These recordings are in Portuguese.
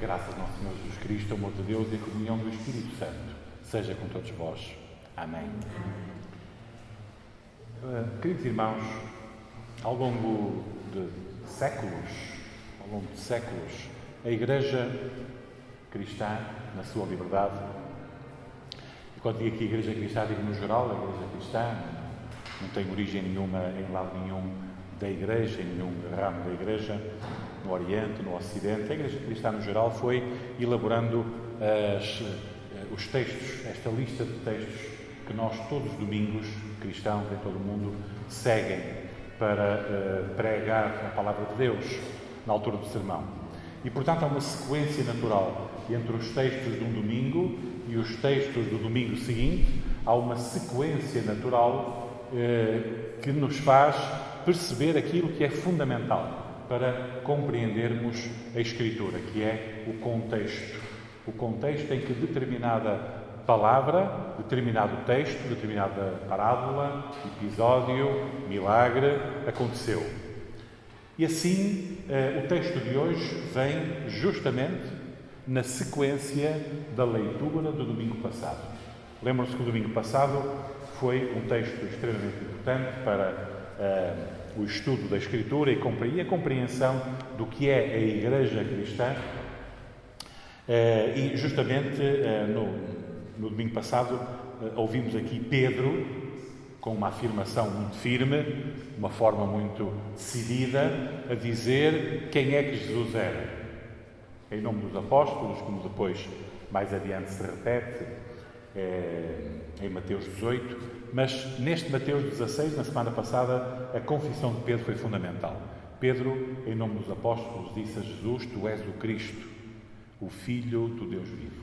graça do nosso Senhor Jesus Cristo, o amor de Deus e a comunhão do Espírito Santo seja com todos vós. Amém. Queridos irmãos, ao longo de séculos, a Igreja cristã, na sua liberdade, e quando digo aqui a Igreja cristã, digo no geral, a Igreja cristã não tem origem nenhuma em lado nenhum da Igreja, em nenhum ramo da Igreja, no Oriente, no Ocidente. A Igreja cristã, no geral, foi elaborando os textos, esta lista de textos que nós, todos os domingos, cristãos em todo o mundo, seguem para pregar a Palavra de Deus na altura do sermão. E, portanto, há uma sequência natural entre os textos de um domingo e os textos do domingo seguinte. Há uma sequência natural que nos faz perceber aquilo que é fundamental para compreendermos a Escritura, que é o contexto. O contexto em que determinada palavra, determinado texto, determinada parábola, episódio, milagre aconteceu. E assim, o texto de hoje vem justamente na sequência da leitura do domingo passado. Lembram-se que o domingo passado foi um texto extremamente importante para o estudo da Escritura e a compreensão do que é a Igreja cristã. E justamente no domingo passado ouvimos aqui Pedro com uma afirmação muito firme, de uma forma muito decidida, a dizer quem é que Jesus era. Em nome dos apóstolos, como depois mais adiante se repete em Mateus 18, mas neste Mateus 16, na semana passada, a confissão de Pedro foi fundamental. Pedro, em nome dos apóstolos, disse a Jesus: Tu és o Cristo, o Filho do Deus vivo.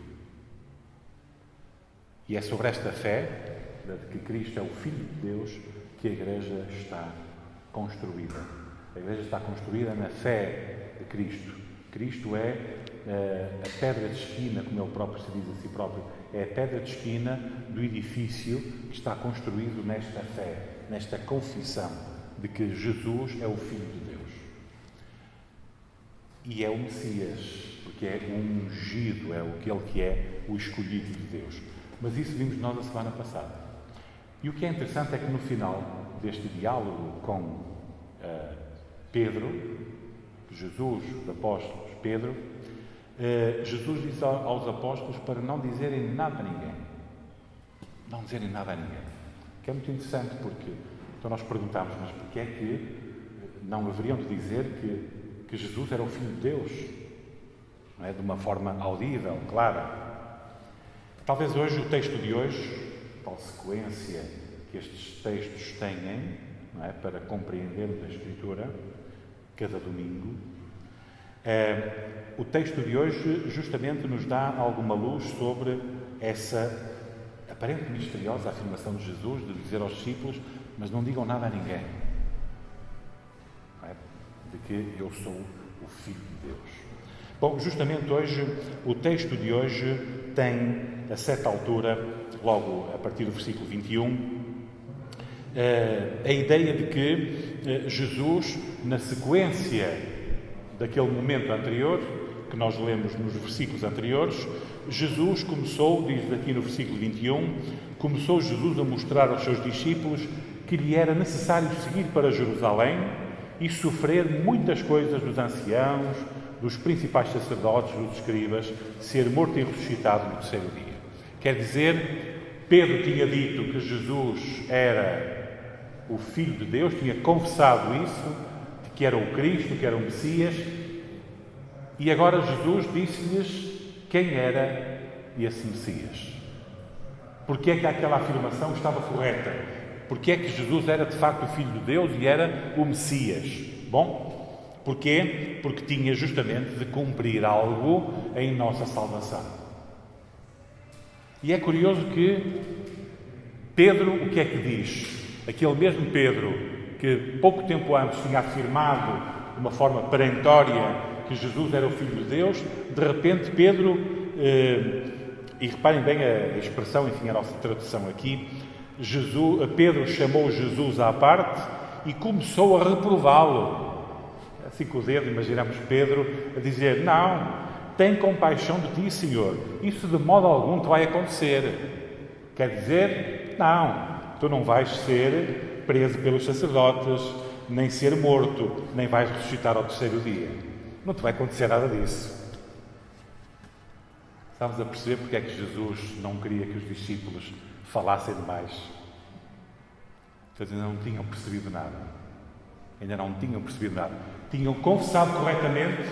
E é sobre esta fé, de que Cristo é o Filho de Deus, que a Igreja está construída. A Igreja está construída na fé de Cristo. Cristo é a pedra de esquina, como ele próprio se diz a si próprio, é a pedra de esquina do edifício que está construído nesta fé, nesta confissão de que Jesus é o Filho de Deus. E é o Messias, porque é o ungido, é aquele que é o escolhido de Deus. Mas isso vimos nós a semana passada. E o que é interessante é que no final deste diálogo com Pedro, Jesus, os apóstolos, Pedro, Jesus disse aos apóstolos para não dizerem nada a ninguém. Não dizerem nada a ninguém. Que é muito interessante porque então nós perguntamos, mas porquê é que não haveriam de dizer que Jesus era o Filho de Deus? Não é? De uma forma audível, clara. Talvez hoje, o texto de hoje, tal sequência que estes textos têm, não é? Para compreendermos a Escritura, cada domingo, o texto de hoje justamente nos dá alguma luz sobre essa aparente misteriosa afirmação de Jesus, de dizer aos discípulos, mas não digam nada a ninguém, não é? De que eu sou o Filho de Deus. Bom, justamente hoje, o texto de hoje tem, a certa altura, logo a partir do versículo 21, a ideia de que Jesus, na sequência daquele momento anterior, que nós lemos nos versículos anteriores, Jesus começou, diz aqui no versículo 21, começou Jesus a mostrar aos seus discípulos que lhe era necessário seguir para Jerusalém e sofrer muitas coisas dos anciãos, dos principais sacerdotes, dos escribas, ser morto e ressuscitado no terceiro dia. Quer dizer, Pedro tinha dito que Jesus era o Filho de Deus, tinha confessado isso, que era o Cristo, que era o Messias, e agora Jesus disse-lhes quem era esse Messias. Porque é que aquela afirmação estava correta? Porque é que Jesus era de facto o Filho de Deus e era o Messias? Bom, porquê? Porque tinha justamente de cumprir algo em nossa salvação. E é curioso que Pedro, o que é que diz? Aquele mesmo Pedro que pouco tempo antes tinha afirmado de uma forma perentória que Jesus era o Filho de Deus, de repente Pedro, e reparem bem a expressão, enfim, a nossa tradução aqui, Pedro chamou Jesus à parte e começou a reprová-lo. Assim com o dedo, imaginamos Pedro a dizer, não, tem compaixão de ti, Senhor. Isso de modo algum te vai acontecer. Quer dizer, não, tu não vais ser preso pelos sacerdotes, nem ser morto, nem vais ressuscitar ao terceiro dia. Não te vai acontecer nada disso. Estamos a perceber porque é que Jesus não queria que os discípulos falassem demais. Eles ainda não tinham percebido nada. Ainda não tinham percebido nada. Tinham confessado corretamente.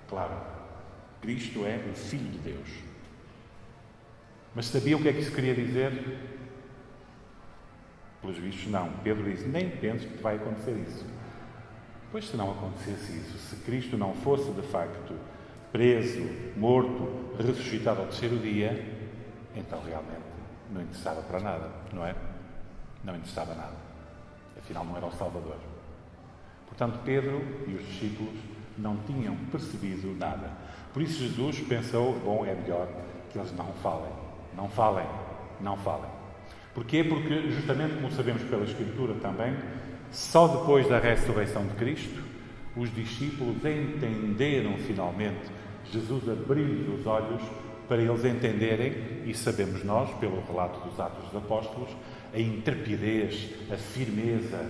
Claro, Cristo é o Filho de Deus. Mas sabiam o que é que isso queria dizer? Pelos vistos, não. Pedro diz, nem penses que vai acontecer isso. Pois se não acontecesse isso, se Cristo não fosse de facto preso, morto, ressuscitado ao terceiro dia, então realmente não interessava para nada, não é? Não interessava nada. Afinal, não era o Salvador. Portanto, Pedro e os discípulos não tinham percebido nada. Por isso Jesus pensou, bom, é melhor que eles não falem. Não falem, não falem. Porquê? Porque, justamente como sabemos pela Escritura também, só depois da ressurreição de Cristo, os discípulos entenderam finalmente, Jesus abriu-lhes os olhos para eles entenderem, e sabemos nós, pelo relato dos Atos dos Apóstolos, a intrepidez, a firmeza,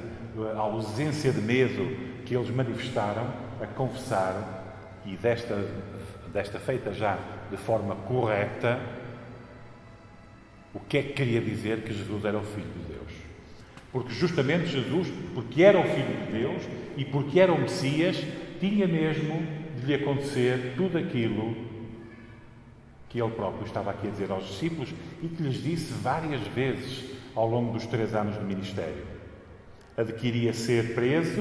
a ausência de medo que eles manifestaram a confessar, e desta feita já de forma correta, o que é que queria dizer que Jesus era o Filho de Deus. Porque justamente Jesus, porque era o Filho de Deus e porque era o Messias, tinha mesmo de lhe acontecer tudo aquilo que ele próprio estava aqui a dizer aos discípulos e que lhes disse várias vezes ao longo dos 3 anos de ministério. Adquiria ser preso,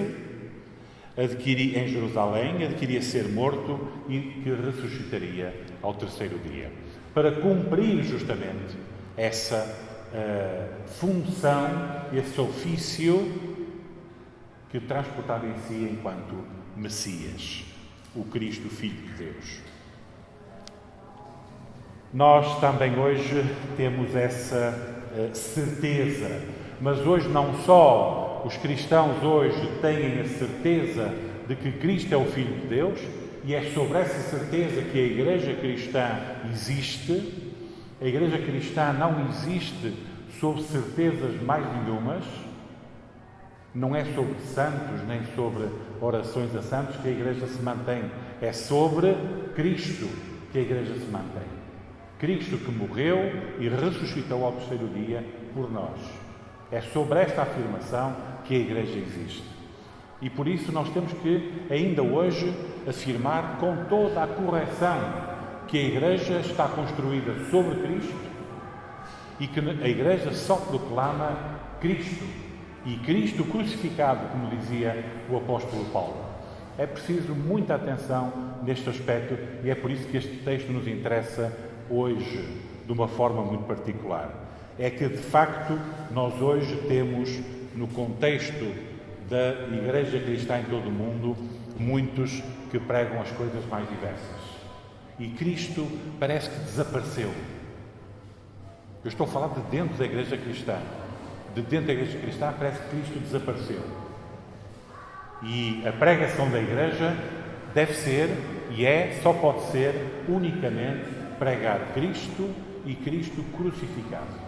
em Jerusalém, adquiria ser morto e que ressuscitaria ao terceiro dia. Para cumprir justamente essa função, esse ofício que transportava em si enquanto Messias, o Cristo, Filho de Deus. Nós também hoje temos essa certeza, mas hoje não só os cristãos hoje têm a certeza de que Cristo é o Filho de Deus, e é sobre essa certeza que a Igreja Cristã existe. A Igreja Cristã não existe sobre certezas mais nenhumas, não é sobre santos nem sobre orações a santos que a Igreja se mantém, é sobre Cristo que a Igreja se mantém. Cristo que morreu e ressuscitou ao terceiro dia por nós. É sobre esta afirmação que a Igreja existe. E por isso nós temos que, ainda hoje, afirmar com toda a correção que a Igreja está construída sobre Cristo e que a Igreja só proclama Cristo e Cristo crucificado, como dizia o apóstolo Paulo. É preciso muita atenção neste aspecto e é por isso que este texto nos interessa hoje de uma forma muito particular. É que, de facto, nós hoje temos, no contexto da Igreja Cristã em todo o mundo, muitos que pregam as coisas mais diversas. E Cristo parece que desapareceu. Eu estou a falar de dentro da Igreja Cristã. De dentro da Igreja Cristã parece que Cristo desapareceu. E a pregação da Igreja deve ser, só pode ser, unicamente pregar Cristo e Cristo crucificado.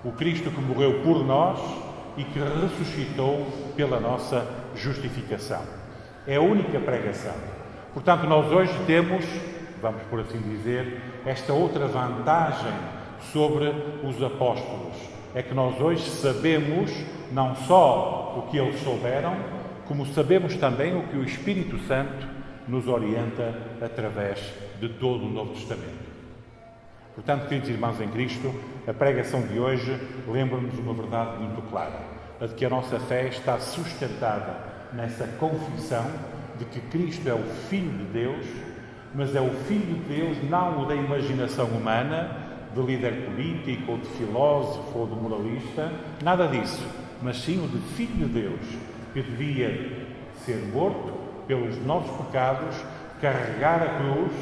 O Cristo que morreu por nós e que ressuscitou pela nossa justificação. É a única pregação. Portanto, nós hoje temos, vamos por assim dizer, esta outra vantagem sobre os apóstolos. É que nós hoje sabemos não só o que eles souberam, como sabemos também o que o Espírito Santo nos orienta através de todo o Novo Testamento. Portanto, queridos irmãos em Cristo, a pregação de hoje lembra-nos uma verdade muito clara, a de que a nossa fé está sustentada nessa confissão de que Cristo é o Filho de Deus, mas é o Filho de Deus não o da imaginação humana, de líder político, ou de filósofo, ou de moralista, nada disso, mas sim o de Filho de Deus, que devia ser morto pelos nossos pecados, carregar a cruz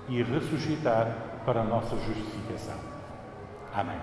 e ressuscitar para a nossa justificação. Amém.